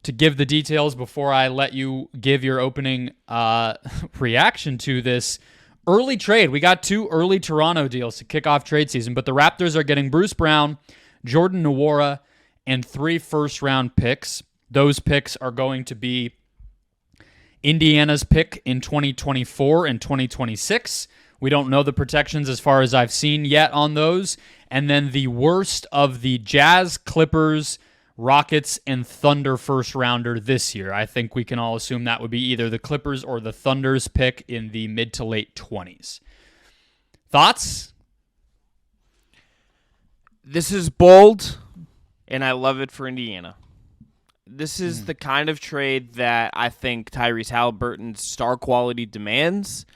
to give the details before I let you give your opening reaction to this early trade. We got 2 early Toronto deals to kick off trade season, but the Raptors are getting Bruce Brown, Jordan Nwora, and 3 first-round picks. Those picks are going to be Indiana's pick in 2024 and 2026. We don't know the protections as far as I've seen yet on those. And then the worst of the Jazz, Clippers, Rockets, and Thunder first-rounder this year. I think we can all assume that would be either the Clippers or the Thunder's pick in the mid to late 20s. Thoughts? This is bold, and I love it for Indiana. This is the kind of trade that I think Tyrese Halliburton's star quality demands.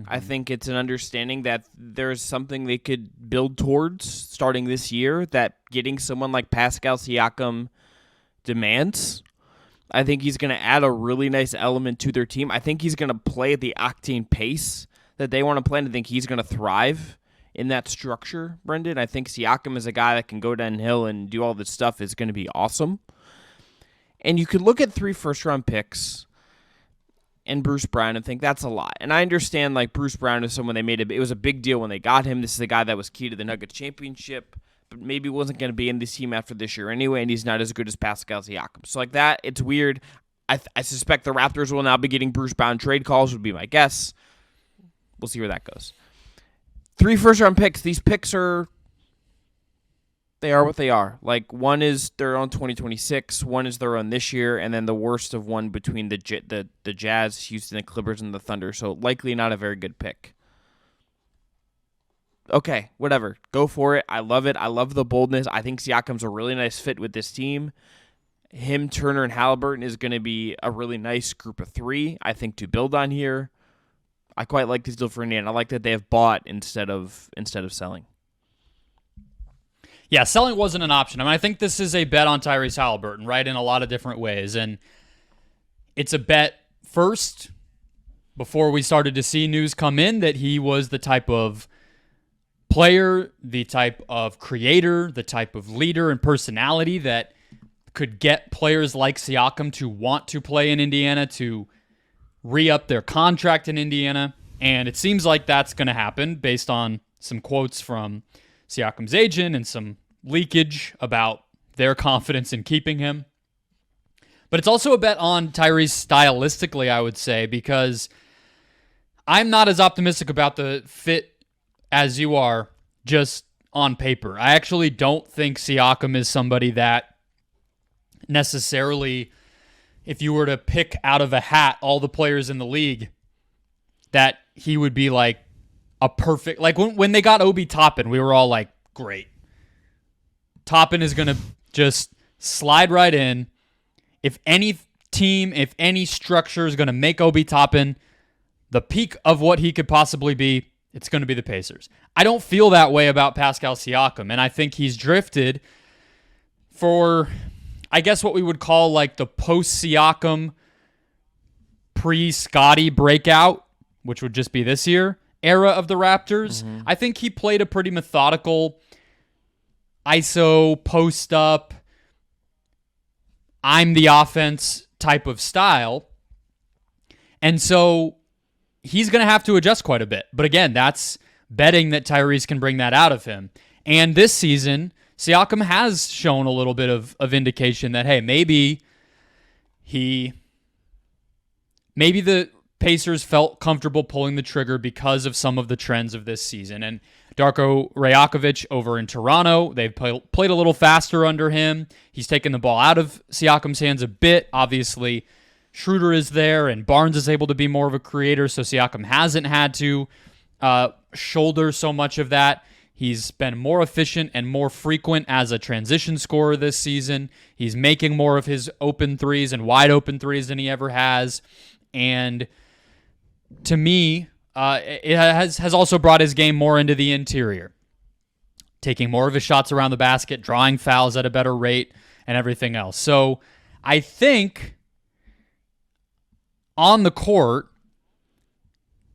I think it's an understanding that there's something they could build towards starting this year that getting someone like Pascal Siakam demands. I think he's going to add a really nice element to their team. I think he's going to play at the octane pace that they want to play, and I think he's going to thrive in that structure, Brendon. I think Siakam is a guy that can go downhill and do all this stuff is going to be awesome. And you could look at 3 first-round picks and Bruce Brown and think that's a lot. And I understand, like, Bruce Brown is someone it was a big deal when they got him. This is the guy that was key to the Nuggets championship, but maybe wasn't going to be in this team after this year anyway, and he's not as good as Pascal Siakam. So, like that, it's weird. I suspect the Raptors will now be getting Bruce Brown trade calls, would be my guess. We'll see where that goes. 3 first-round picks. These picks they are what they are. Like, one is their own 2026, one is their own this year, and then the worst of one between the Jazz, Houston, the Clippers, and the Thunder. So likely not a very good pick. Okay, whatever. Go for it. I love it. I love the boldness. I think Siakam's a really nice fit with this team. Him, Turner, and Halliburton is going to be a really nice group of 3, I think, to build on here. I quite like this deal for Indiana. I like that they have bought instead of selling. Yeah, selling wasn't an option. I mean, I think this is a bet on Tyrese Halliburton, right, in a lot of different ways. And it's a bet, first, before we started to see news come in, that he was the type of player, the type of creator, the type of leader and personality that could get players like Siakam to want to play in Indiana, to re-up their contract in Indiana. And it seems like that's going to happen based on some quotes from Siakam's agent and some leakage about their confidence in keeping him. But it's also a bet on Tyrese stylistically, I would say, because I'm not as optimistic about the fit as you are just on paper. I actually don't think Siakam is somebody that necessarily, if you were to pick out of a hat all the players in the league, that he would be like a perfect, like when they got Obi Toppin, we were all like, great. Toppin is going to just slide right in. If any team, if any structure is going to make Obi Toppin the peak of what he could possibly be, it's going to be the Pacers. I don't feel that way about Pascal Siakam, and I think he's drifted for, I guess, what we would call like the post-Siakam, pre-Scotty breakout, which would just be this year, era of the Raptors. Mm-hmm. I think he played a pretty methodical ISO, post-up, I'm the offense type of style. And so he's going to have to adjust quite a bit. But again, that's betting that Tyrese can bring that out of him. And this season, Siakam has shown a little bit of indication that, hey, maybe the Pacers felt comfortable pulling the trigger because of some of the trends of this season. And Darko Rajakovic over in Toronto, they've played a little faster under him. He's taken the ball out of Siakam's hands a bit. Obviously, Schroeder is there, and Barnes is able to be more of a creator, so Siakam hasn't had to shoulder so much of that. He's been more efficient and more frequent as a transition scorer this season. He's making more of his open threes and wide open threes than he ever has. And to me, it has also brought his game more into the interior, taking more of his shots around the basket, drawing fouls at a better rate, and everything else. So I think on the court,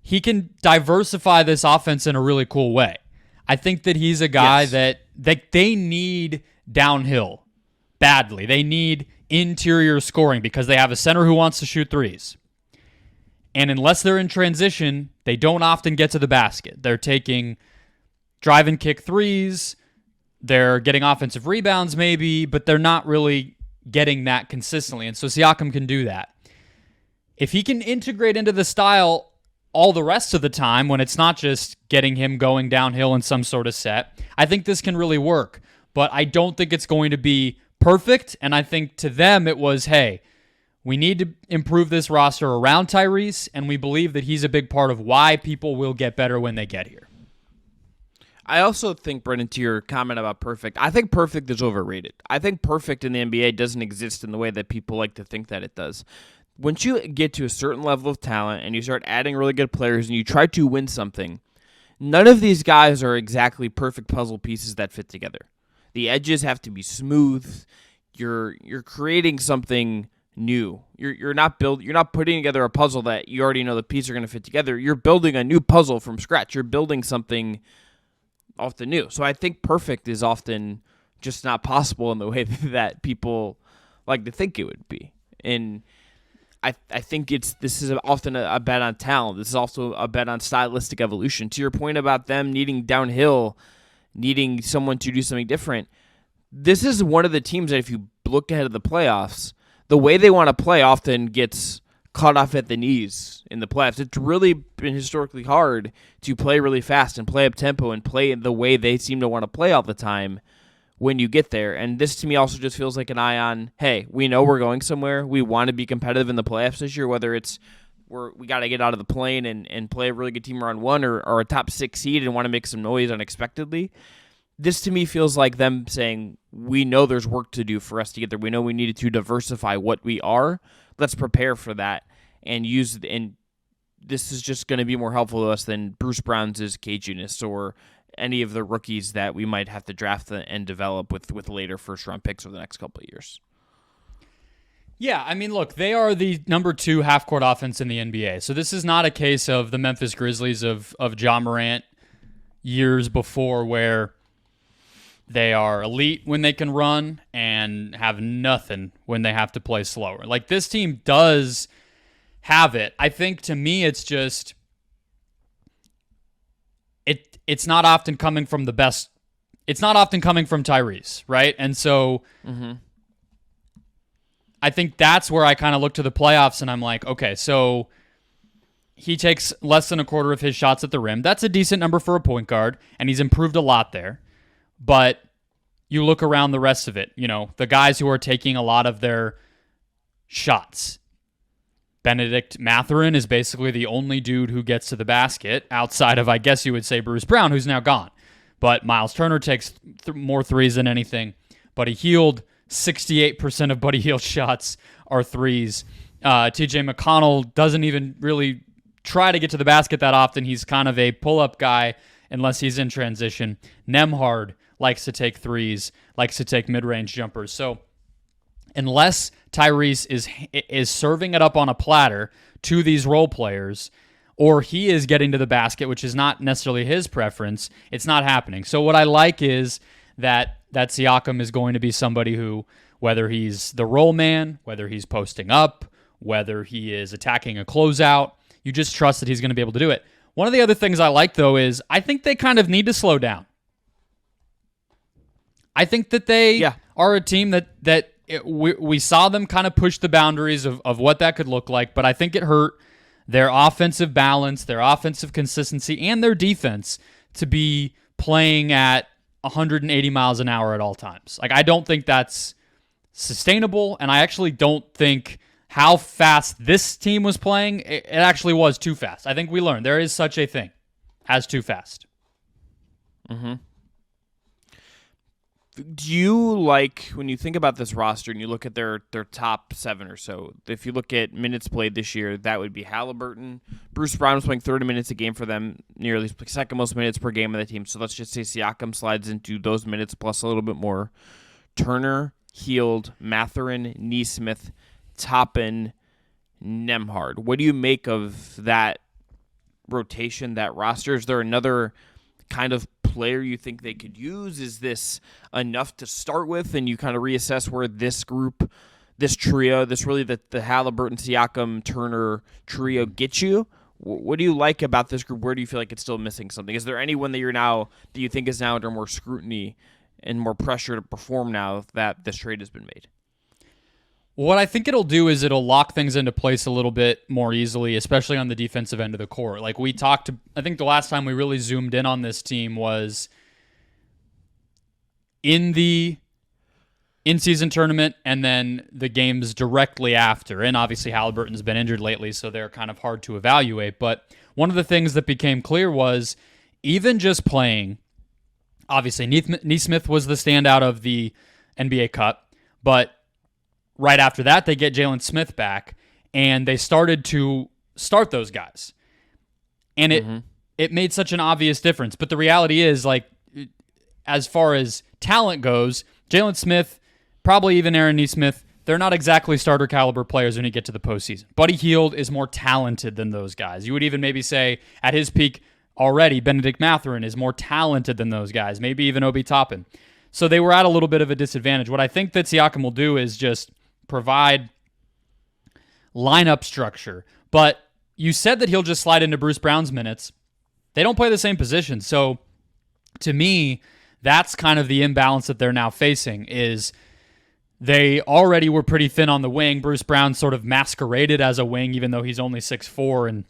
he can diversify this offense in a really cool way. I think that he's a guy that they need downhill badly. They need interior scoring because they have a center who wants to shoot threes. And unless they're in transition, they don't often get to the basket. They're taking drive and kick threes. They're getting offensive rebounds maybe, but they're not really getting that consistently. And so Siakam can do that. If he can integrate into the style all the rest of the time when it's not just getting him going downhill in some sort of set, I think this can really work. But I don't think it's going to be perfect. And I think to them it was, hey, we need to improve this roster around Tyrese, and we believe that he's a big part of why people will get better when they get here. I also think, Brendon, to your comment about perfect, I think perfect is overrated. I think perfect in the NBA doesn't exist in the way that people like to think that it does. Once you get to a certain level of talent and you start adding really good players and you try to win something, none of these guys are exactly perfect puzzle pieces that fit together. The edges have to be smooth. You're creating something new. You're not putting together a puzzle that you already know the pieces are going to fit together. You're building a new puzzle from scratch. You're building something often new. So I think perfect is often just not possible in the way that people like to think it would be. And I think this is often a bet on talent. This is also a bet on stylistic evolution. To your point about them needing downhill, needing someone to do something different, this is one of the teams that if you look ahead of the playoffs, the way they want to play often gets cut off at the knees in the playoffs. It's really been historically hard to play really fast and play up tempo and play the way they seem to want to play all the time when you get there. And this to me also just feels like an eye on, hey, we know we're going somewhere. We want to be competitive in the playoffs this year, whether it's we got to get out of the plane and play a really good team around one or a top 6 seed and want to make some noise unexpectedly. This to me feels like them saying, we know there's work to do for us to get there. We know we needed to diversify what we are. Let's prepare for that and this is just going to be more helpful to us than Bruce Brown's caginess or any of the rookies that we might have to draft and develop with later first-round picks over the next couple of years. Yeah, I mean, look, they are the number 2 half-court offense in the NBA. So this is not a case of the Memphis Grizzlies of Ja Morant years before where they are elite when they can run and have nothing when they have to play slower. Like, this team does have it. I think to me it's just it's not often coming from the best. It's not often coming from Tyrese, right? And so I think that's where I kind of look to the playoffs and I'm like, okay, so he takes less than a quarter of his shots at the rim. That's a decent number for a point guard, and he's improved a lot there. But you look around the rest of it, the guys who are taking a lot of their shots. Benedict Mathurin is basically the only dude who gets to the basket outside of, I guess you would say, Bruce Brown, who's now gone. But Miles Turner takes more threes than anything. Buddy Hield, 68% of Buddy Hield's shots are threes. TJ McConnell doesn't even really try to get to the basket that often. He's kind of a pull-up guy unless he's in transition. Nembhard likes to take threes, likes to take mid-range jumpers. So unless Tyrese is serving it up on a platter to these role players, or he is getting to the basket, which is not necessarily his preference, it's not happening. So what I like is that Siakam is going to be somebody who, whether he's the roll man, whether he's posting up, whether he is attacking a closeout, you just trust that he's going to be able to do it. One of the other things I like, though, is I think they kind of need to slow down. I think that they are a team that we saw them kind of push the boundaries of what that could look like, but I think it hurt their offensive balance, their offensive consistency, and their defense to be playing at 180 miles an hour at all times. Like, I don't think that's sustainable, and I actually don't think how fast this team was playing, it actually was too fast. I think we learned there is such a thing as too fast. Mm-hmm. Do you like, when you think about this roster and you look at their top 7 or so, if you look at minutes played this year, that would be Halliburton. Bruce Brown was playing 30 minutes a game for them, nearly second most minutes per game of the team. So let's just say Siakam slides into those minutes plus a little bit more. Turner, Hield, Mathurin, Nesmith, Toppin, Nembhard. What do you make of that rotation, that roster? Is there another kind of player you think they could use? Is this enough to start with and you kind of reassess where this group, this trio, the Halliburton, Siakam, Turner trio gets you. What do you like about this group? Where do you feel like it's still missing something? Is there anyone that you think is now under more scrutiny and more pressure to perform now that this trade has been made? What I think it'll do is it'll lock things into place a little bit more easily, especially on the defensive end of the court. Like we talked, I think the last time we really zoomed in on this team was in the in-season tournament and then the games directly after. And obviously Halliburton's been injured lately, so they're kind of hard to evaluate. But one of the things that became clear was even just playing, obviously Nesmith was the standout of the NBA Cup, but right after that they get Jalen Smith back, and they started to start those guys. And it made such an obvious difference. But the reality is, like, as far as talent goes, Jalen Smith, probably even Aaron Nesmith, they're not exactly starter caliber players when you get to the postseason. Buddy Hield is more talented than those guys. You would even maybe say at his peak already, Benedict Mathurin is more talented than those guys, maybe even Obi Toppin. So they were at a little bit of a disadvantage. What I think that Siakam will do is just provide lineup structure. But you said that he'll just slide into Bruce Brown's minutes. They don't play the same position. So to me, that's kind of the imbalance that they're now facing is they already were pretty thin on the wing. Bruce Brown sort of masqueraded as a wing, even though he's only 6'4" and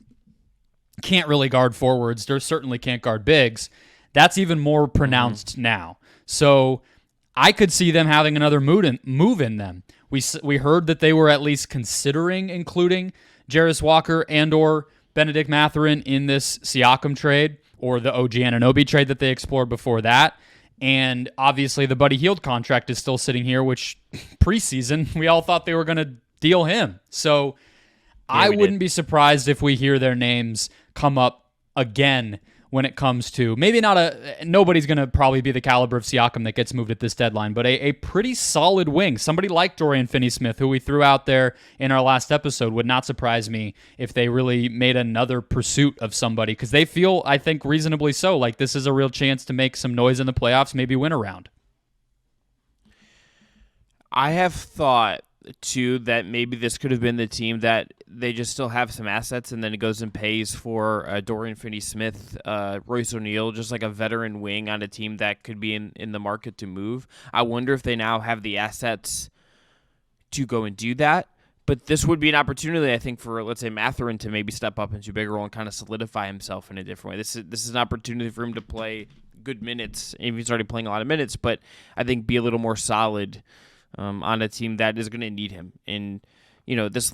can't really guard forwards. They certainly can't guard bigs. That's even more pronounced now. So I could see them having another move in them. We heard that they were at least considering including Jarris Walker and or Benedict Mathurin in this Siakam trade or the OG Anunoby trade that they explored before that. And obviously the Buddy Hield contract is still sitting here, which preseason we all thought they were going to deal him. So I wouldn't be surprised if we hear their names come up again when it comes to maybe nobody's going to probably be the caliber of Siakam that gets moved at this deadline, but a pretty solid wing. Somebody like Dorian Finney-Smith, who we threw out there in our last episode, would not surprise me if they really made another pursuit of somebody because they feel, I think, reasonably so, like this is a real chance to make some noise in the playoffs, maybe win a round. I have thought too that maybe this could have been the team that they just still have some assets and then it goes and pays for Dorian Finney-Smith, Royce O'Neal, just like a veteran wing on a team that could be in the market to move. I wonder if they now have the assets to go and do that. But this would be an opportunity, I think, for, let's say, Mathurin to maybe step up into a bigger role and kind of solidify himself in a different way. This is an opportunity for him to play good minutes. He's already playing a lot of minutes, but I think be a little more solid on a team that is going to need him. And, this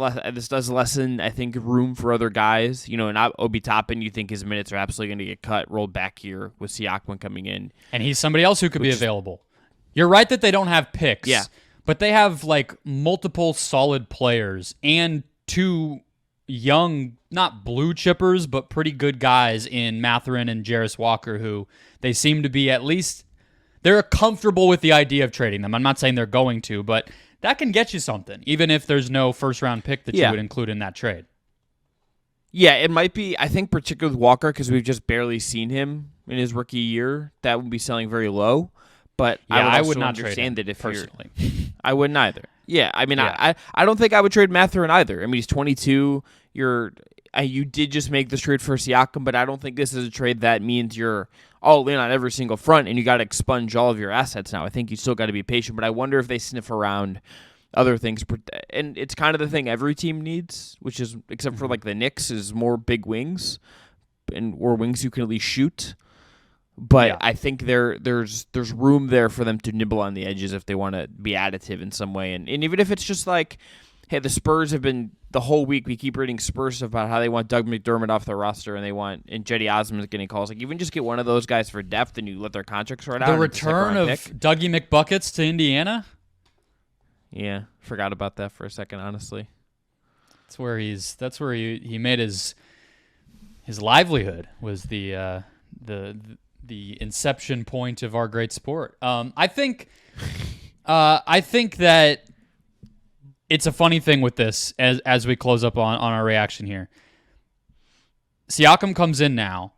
does lessen, I think, room for other guys. And Obi Toppin, you think his minutes are absolutely going to get cut, rolled back here with Siakam coming in. And he's somebody else who could be available. You're right that they don't have picks. Yeah. But they have, like, multiple solid players and two young, not blue chippers, but pretty good guys in Mathurin and Jarris Walker, who they seem to be at least... They're comfortable with the idea of trading them. I'm not saying they're going to, but that can get you something, even if there's no first-round pick that you would include in that trade. Yeah, it might be, I think, particularly with Walker, because we've just barely seen him in his rookie year. That would be selling very low. But yeah, I would not understand trade him, that if personally. I wouldn't either. Yeah, I mean, I don't think I would trade Mathurin either. I mean, he's 22. You did just make this trade for Siakam, but I don't think this is a trade that means you're all in on every single front and you got to expunge all of your assets now. I think you still got to be patient, but I wonder if they sniff around other things. And it's kind of the thing every team needs, which is, except for like the Knicks, is more big wings or wings you can at least shoot. But I think there's room there for them to nibble on the edges if they want to be additive in some way. And even if it's just like, hey, the Spurs have been the whole week. We keep reading Spurs stuff about how they want Doug McDermott off their roster and Jetty Osman's getting calls. Like, even just get one of those guys for depth and you let their contracts run out. The return of Dougie McBuckets to Indiana. Yeah, forgot about that for a second. Honestly, that's where he made his livelihood. Was the inception point of our great sport. I think that. It's a funny thing with this as we close up on our reaction here. Siakam comes in now.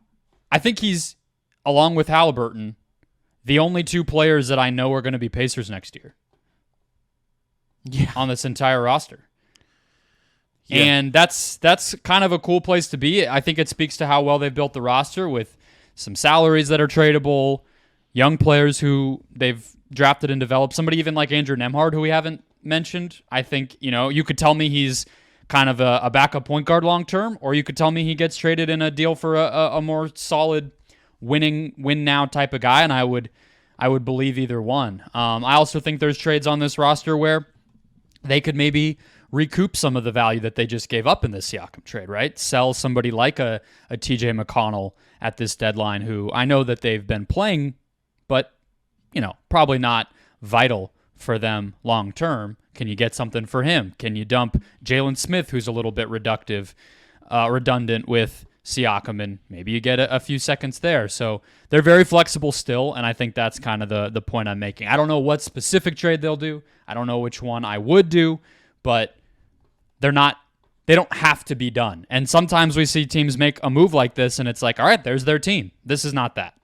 I think he's, along with Halliburton, the only two players that I know are going to be Pacers next year. on this entire roster. Yeah. And that's kind of a cool place to be. I think it speaks to how well they've built the roster with some salaries that are tradable, young players who they've drafted and developed. Somebody even like Andrew Nemhard, who we haven't mentioned. I think, you could tell me he's kind of a backup point guard long term, or you could tell me he gets traded in a deal for a more solid win now type of guy, and I would believe either one. I also think there's trades on this roster where they could maybe recoup some of the value that they just gave up in this Siakam trade, right? Sell somebody like a TJ McConnell at this deadline, who I know that they've been playing, but probably not vital for them long term. Can you get something for him? Can you dump Jalen Smith, who's a little bit redundant with Siakam, and maybe you get a few seconds there. So they're very flexible still, and I think that's kind of the point I'm making. I don't know what specific trade they'll do. I don't know which one I would do, but they don't have to be done. And sometimes we see teams make a move like this, and it's like, all right, there's their team. This is not that.